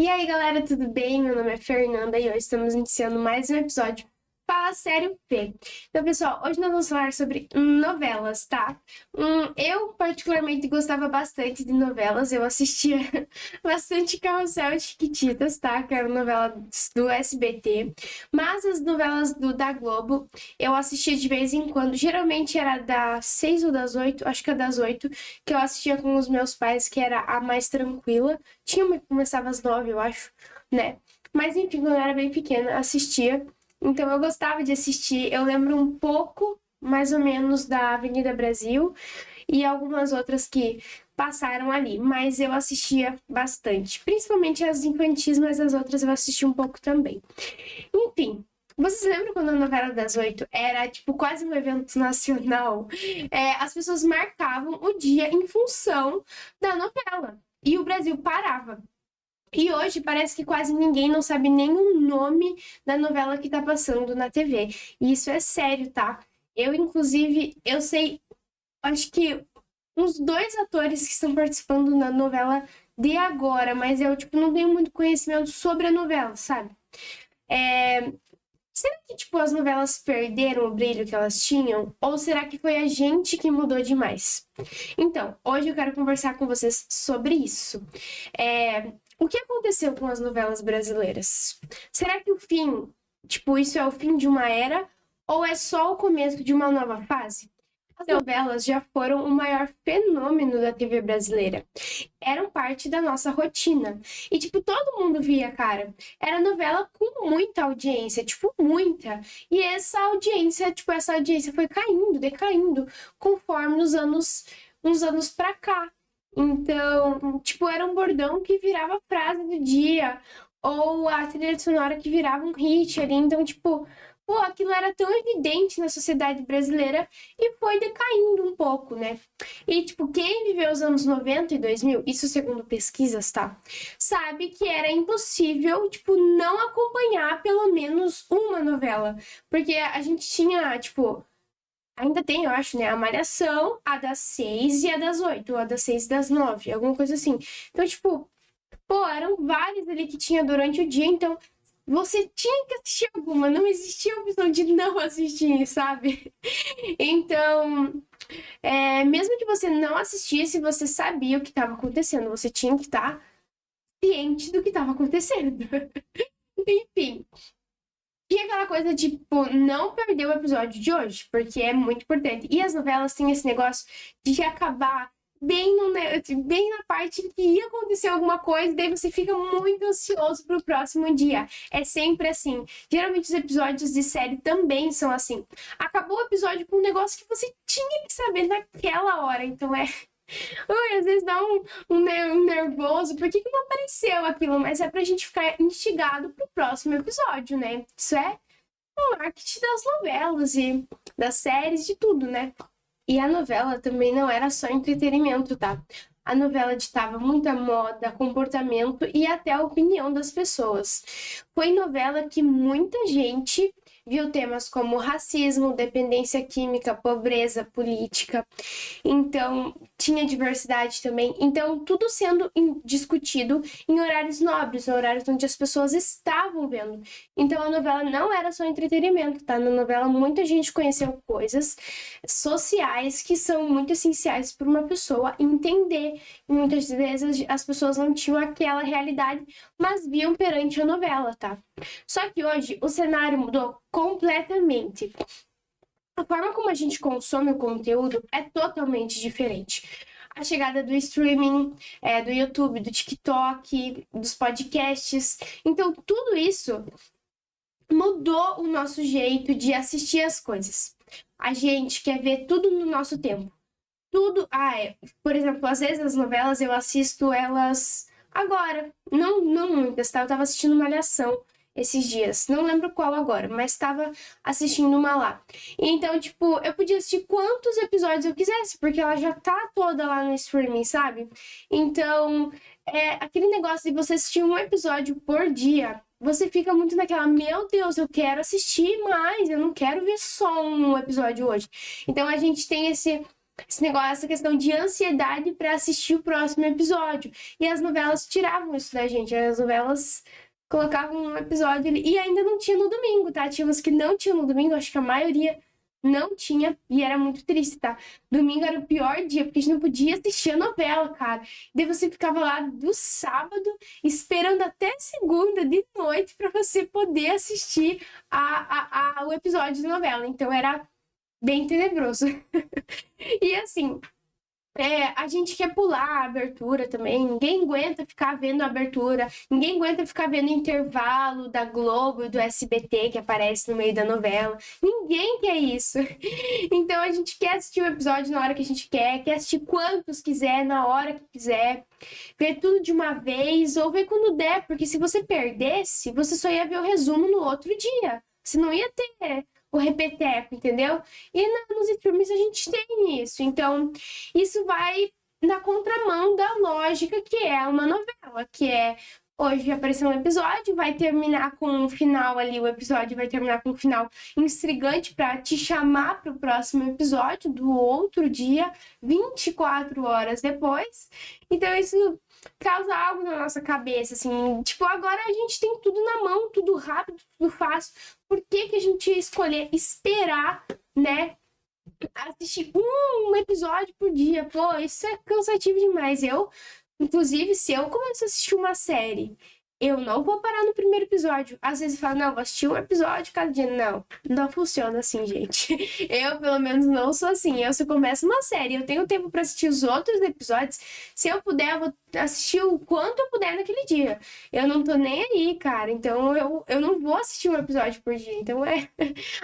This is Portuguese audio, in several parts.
E aí, galera, tudo bem? Meu nome é Fernanda e hoje estamos iniciando mais um episódio Fala Sério P. Então, pessoal, hoje nós vamos falar sobre novelas, tá? Eu, particularmente, gostava bastante de novelas. Eu assistia bastante Carrossel e Chiquititas, tá? Que era novela do SBT. Mas as novelas da Globo, eu assistia de vez em quando. Geralmente era das 6 ou das 8, acho que é das 8, que eu assistia com os meus pais, que era a mais tranquila. Tinha uma que começava às 9, eu acho, né? Mas, enfim, quando eu era bem pequena, assistia. Então eu gostava de assistir, eu lembro um pouco, mais ou menos, da Avenida Brasil e algumas outras que passaram ali, mas eu assistia bastante, principalmente as infantis, mas as outras eu assisti um pouco também. Enfim, vocês lembram quando a novela das 8 era, tipo, quase um evento nacional? As pessoas marcavam o dia em função da novela e o Brasil parava. E hoje parece que quase ninguém não sabe nem o nome da novela que tá passando na TV. E isso é sério, tá? Eu, inclusive, eu sei, acho que uns 2 atores que estão participando na novela de agora, mas eu, tipo, não tenho muito conhecimento sobre a novela, sabe? Será que, tipo, as novelas perderam o brilho que elas tinham? Ou será que foi a gente que mudou demais? Então, hoje eu quero conversar com vocês sobre isso. O que aconteceu com as novelas brasileiras? Será que o fim, tipo, isso é o fim de uma era ou é só o começo de uma nova fase? As novelas já foram o maior fenômeno da TV brasileira. Eram parte da nossa rotina. E, tipo, todo mundo via, cara. Era novela com muita audiência, tipo, muita. E essa audiência foi caindo, decaindo, conforme uns anos pra cá. Então, tipo, era um bordão que virava frase do dia, ou a trilha sonora que virava um hit ali. Então, tipo, pô, aquilo era tão evidente na sociedade brasileira e foi decaindo um pouco, né? E, tipo, quem viveu os anos 90 e 2000, isso segundo pesquisas, tá? Sabe que era impossível, tipo, não acompanhar pelo menos uma novela. Porque a gente tinha, tipo, ainda tem, eu acho, né? A Malhação, a das 6 e a das 8, ou a das 6 e das 9, alguma coisa assim. Então, tipo, pô, eram várias ali que tinha durante o dia, então você tinha que assistir alguma, não existia a opção de não assistir, sabe? Então, mesmo que você não assistisse, você sabia o que estava acontecendo, você tinha que estar ciente do que estava acontecendo. Enfim. E aquela coisa, tipo, não perder o episódio de hoje, porque é muito importante. E as novelas têm esse negócio de acabar bem, bem na parte que ia acontecer alguma coisa, e daí você fica muito ansioso pro próximo dia. É sempre assim. Geralmente os episódios de série também são assim. Acabou o episódio com um negócio que você tinha que saber naquela hora, então Ui, às vezes dá um nervoso, por que não apareceu aquilo? Mas é pra gente ficar instigado pro próximo episódio, né? Isso é o marketing das novelas e das séries, de tudo, né? E a novela também não era só entretenimento, tá? A novela ditava muita moda, comportamento e até a opinião das pessoas. Foi novela que muita gente viu temas como racismo, dependência química, pobreza, política. Então, tinha diversidade também. Então, tudo sendo discutido em horários nobres, horários onde as pessoas estavam vendo. Então, a novela não era só entretenimento, tá? Na novela, muita gente conheceu coisas sociais que são muito essenciais para uma pessoa entender. E muitas vezes as pessoas não tinham aquela realidade, mas viam perante a novela, tá? Só que hoje o cenário mudou completamente. A forma como a gente consome o conteúdo é totalmente diferente. A chegada do streaming, do YouTube, do TikTok, dos podcasts. Então, tudo isso mudou o nosso jeito de assistir as coisas. A gente quer ver tudo no nosso tempo. Tudo. Por exemplo, às vezes as novelas eu assisto elas agora. Não muitas, tá? Eu tava assistindo Malhação esses dias. Não lembro qual agora, mas estava assistindo uma lá. Então, tipo, eu podia assistir quantos episódios eu quisesse, porque ela já tá toda lá no streaming, sabe? Então, aquele negócio de você assistir um episódio por dia, você fica muito naquela, meu Deus, eu quero assistir mais, eu não quero ver só um episódio hoje. Então, a gente tem esse negócio, essa questão de ansiedade para assistir o próximo episódio. E as novelas tiravam isso da gente. As novelas colocavam um episódio ali. E ainda não tinha no domingo, tá? Tinha umas que não tinham no domingo, acho que a maioria não tinha. E era muito triste, tá? Domingo era o pior dia, porque a gente não podia assistir a novela, cara. Daí você ficava lá do sábado, esperando até segunda de noite para você poder assistir o episódio da novela. Então era bem tenebroso. E assim, a gente quer pular a abertura também, ninguém aguenta ficar vendo a abertura, ninguém aguenta ficar vendo o intervalo da Globo e do SBT que aparece no meio da novela. Ninguém quer isso. Então a gente quer assistir o episódio na hora que a gente quer assistir quantos quiser, na hora que quiser, ver tudo de uma vez ou ver quando der, porque se você perdesse, você só ia ver o resumo no outro dia. Você não ia ter o repeteco, entendeu? E nos streams a gente tem isso. Então, isso vai na contramão da lógica que é uma novela, que é hoje apareceu um episódio, vai terminar com um final ali, o episódio vai terminar com um final intrigante para te chamar para o próximo episódio do outro dia, 24 horas depois. Então, isso causa algo na nossa cabeça, assim, tipo, agora a gente tem tudo na mão, tudo rápido, tudo fácil. Por que que a gente ia escolher esperar, né, assistir um episódio por dia? Pô, isso é cansativo demais. Inclusive, se eu começar a assistir uma série, eu não vou parar no primeiro episódio. Às vezes eu falo, não, vou assistir um episódio cada dia. Não funciona assim, gente. Eu, pelo menos, não sou assim. Se eu começo uma série, eu tenho tempo para assistir os outros episódios. Se eu puder, eu vou assistir o quanto eu puder naquele dia. Eu não tô nem aí, cara. Então, eu não vou assistir um episódio por dia. Então,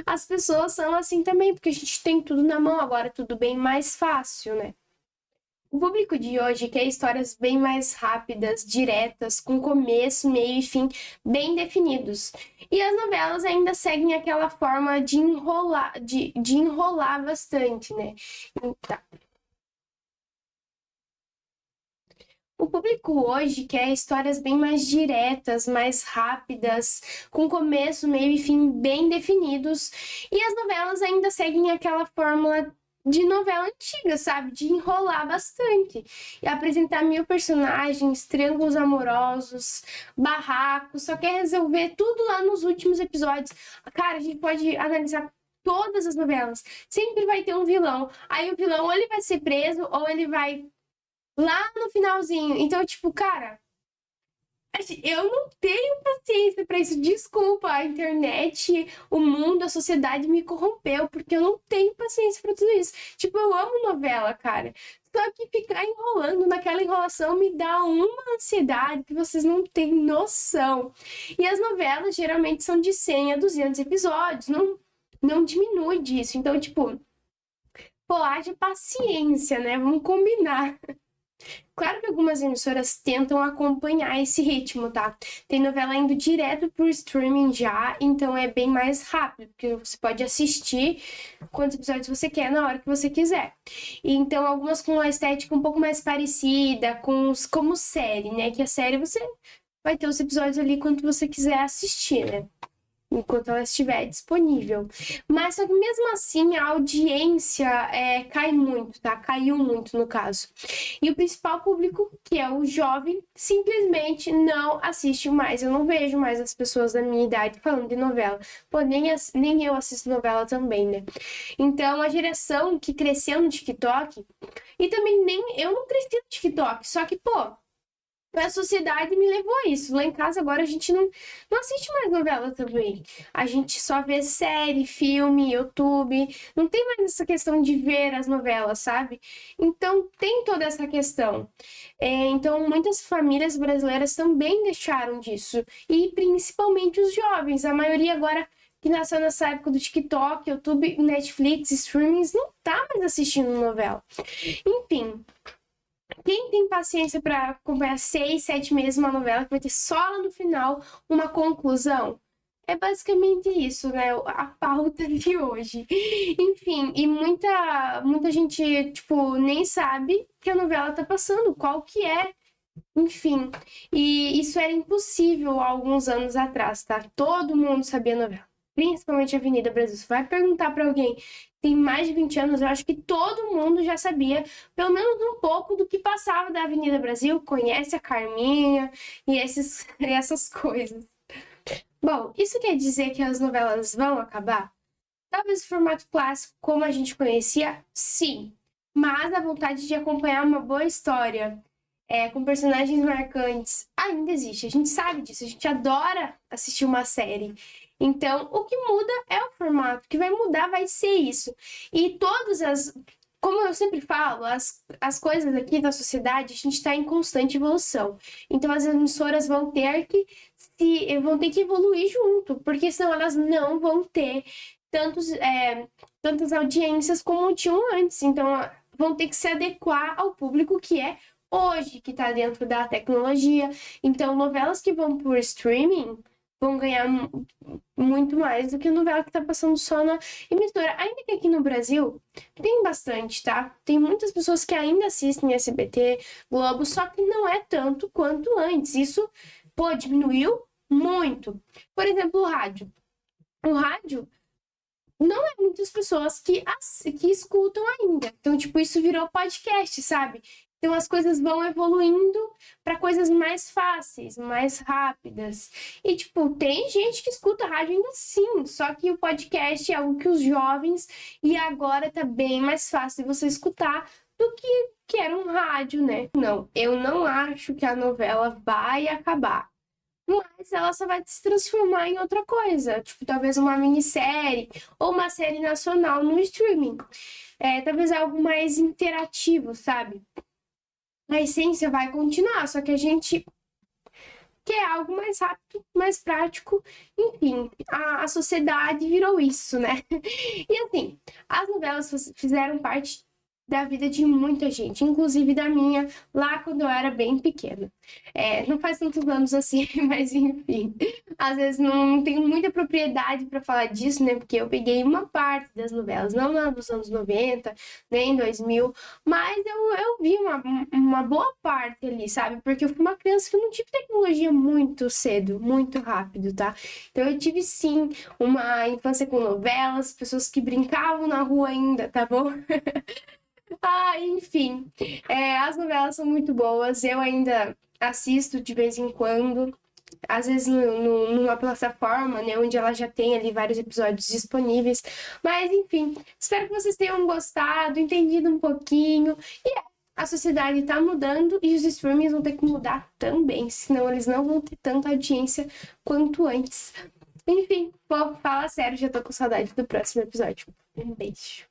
as pessoas são assim também, porque a gente tem tudo na mão agora, tudo bem mais fácil, né? O público de hoje quer histórias bem mais rápidas, diretas, com começo, meio e fim bem definidos. E as novelas ainda seguem aquela forma de enrolar bastante, né? Tá. O público hoje quer histórias bem mais diretas, mais rápidas, com começo, meio e fim bem definidos. E as novelas ainda seguem aquela fórmula de novela antiga, sabe? De enrolar bastante. E apresentar 1000 personagens, triângulos amorosos, barracos, só quer resolver tudo lá nos últimos episódios. Cara, a gente pode analisar todas as novelas. Sempre vai ter um vilão. Aí o vilão ou ele vai ser preso ou ele vai lá no finalzinho. Então, tipo, cara, eu não tenho paciência pra isso. Desculpa, a internet, o mundo, a sociedade me corrompeu, porque eu não tenho paciência pra tudo isso. Tipo, eu amo novela, cara. Só que ficar enrolando naquela enrolação me dá uma ansiedade que vocês não têm noção. E as novelas geralmente são de 100 a 200 episódios, não diminui disso. Então, tipo, pô, haja paciência, né? Vamos combinar. Claro que algumas emissoras tentam acompanhar esse ritmo, tá? Tem novela indo direto pro streaming já, então é bem mais rápido, porque você pode assistir quantos episódios você quer na hora que você quiser. E então, algumas com uma estética um pouco mais parecida, como série, né? Que a série você vai ter os episódios ali quando você quiser assistir, né? Enquanto ela estiver disponível. Mas só que mesmo assim a audiência cai muito, tá? Caiu muito no caso. E o principal público, que é o jovem, simplesmente não assiste mais. Eu não vejo mais as pessoas da minha idade falando de novela. Pô, nem eu assisto novela também, né? Então a geração que cresceu no TikTok, e também nem eu não cresci no TikTok, só que, pô, a sociedade me levou a isso. Lá em casa agora a gente não assiste mais novela também. A gente só vê série, filme, YouTube. Não tem mais essa questão de ver as novelas, sabe? Então tem toda essa questão. Então muitas famílias brasileiras também deixaram disso. E principalmente os jovens. A maioria agora que nasceu nessa época do TikTok, YouTube, Netflix, streamings, não tá mais assistindo novela. Enfim. Quem tem paciência para acompanhar 6, 7 meses uma novela que vai ter só lá no final uma conclusão? É basicamente isso, né? A pauta de hoje. Enfim, e muita gente, tipo, nem sabe que a novela tá passando, qual que é. Enfim, e isso era impossível há alguns anos atrás, tá? Todo mundo sabia a novela. principalmente a Avenida Brasil. Se vai perguntar para alguém que tem mais de 20 anos, eu acho que todo mundo já sabia, pelo menos um pouco, do que passava da Avenida Brasil, conhece a Carminha e essas coisas. Bom, isso quer dizer que as novelas vão acabar? Talvez o formato clássico, como a gente conhecia, sim. Mas a vontade de acompanhar uma boa história, com personagens marcantes, ainda existe. A gente sabe disso, a gente adora assistir uma série. Então, o que muda é o formato, o que vai mudar vai ser isso. E como eu sempre falo, as coisas aqui da sociedade, a gente está em constante evolução. Então, as emissoras vão ter que evoluir junto, porque senão elas não vão ter tantas audiências como tinham antes. Então, vão ter que se adequar ao público que é hoje, que está dentro da tecnologia. Então, novelas que vão por streaming vão ganhar muito mais do que novela que está passando só na emissora. Ainda que aqui no Brasil tem bastante, tá? Tem muitas pessoas que ainda assistem SBT, Globo, só que não é tanto quanto antes. Isso, pô, diminuiu muito. Por exemplo, o rádio. O rádio não é muitas pessoas que escutam ainda. Então, tipo, isso virou podcast, sabe? Então, as coisas vão evoluindo para coisas mais fáceis, mais rápidas. E, tipo, tem gente que escuta rádio ainda sim, só que o podcast é algo que os jovens, e agora tá bem mais fácil de você escutar do que era um rádio, né? Não, eu não acho que a novela vai acabar. Mas ela só vai se transformar em outra coisa, tipo, talvez uma minissérie ou uma série nacional no streaming. Talvez algo mais interativo, sabe? A essência vai continuar, só que a gente quer algo mais rápido, mais prático. Enfim, a sociedade virou isso, né? E assim, as novelas fizeram parte da vida de muita gente, inclusive da minha, lá quando eu era bem pequena. Não faz tantos anos assim, mas enfim. Às vezes não tenho muita propriedade para falar disso, né? Porque eu peguei uma parte das novelas, não lá dos anos 90, nem 2000, mas eu vi uma boa parte ali, sabe? Porque eu fui uma criança que não tive tecnologia muito cedo, muito rápido, tá? Então eu tive sim uma infância com novelas, pessoas que brincavam na rua ainda, tá bom? Enfim, as novelas são muito boas, eu ainda assisto de vez em quando, às vezes numa plataforma, né, onde ela já tem ali vários episódios disponíveis, mas enfim, espero que vocês tenham gostado, entendido um pouquinho, a sociedade tá mudando e os streamings vão ter que mudar também, senão eles não vão ter tanta audiência quanto antes. Enfim, pô, fala sério, já tô com saudade do próximo episódio. Um beijo.